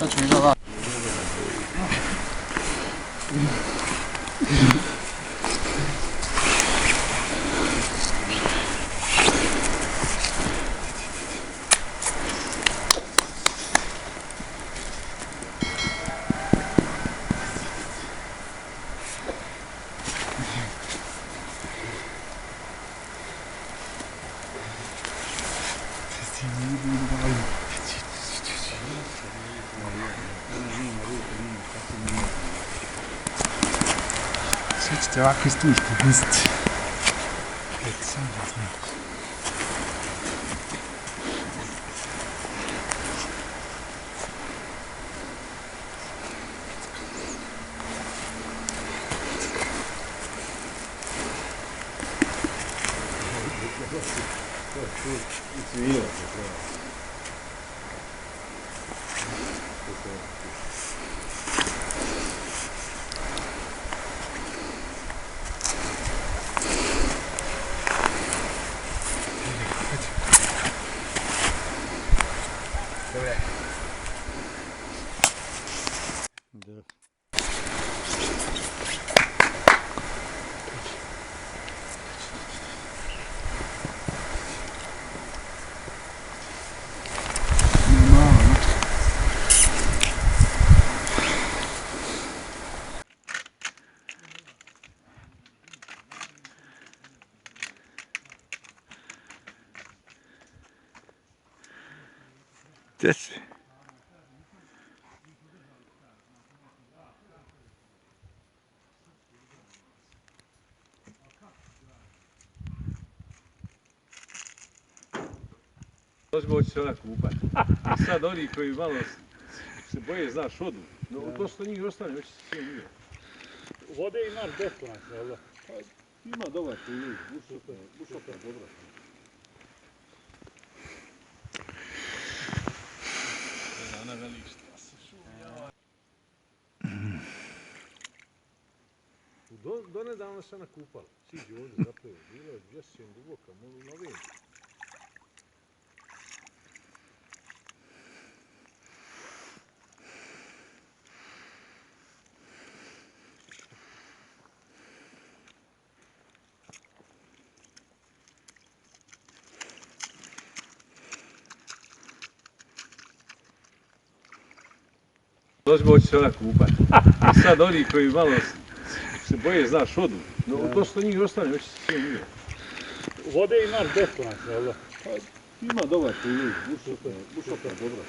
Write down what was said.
那裙子吧。Sad ćete ovako ispustiti. Samo da znaš. Gdje si? Ozbiljno će se ona kupati. I sad oni koji malo se boje, znaš, odu. No, to što njih ostane, već se sve nije. Vode imaš beskonačno, jel da? Ima dobar tu ljudi, bušoka dobra. Ona veli šta se šumija. Donedavno se ona kupala. Siđi ovdje zapravo. Bilo je 200 duboka, novin. Ozbiljno će se ona kupati. I sad oni koji malo se boje, znaš, odu. No, to što njih ostane, već se sve nije. Vode imaš beskonačno, jel da? Ima dobar tu ljudi, bušoka dobra.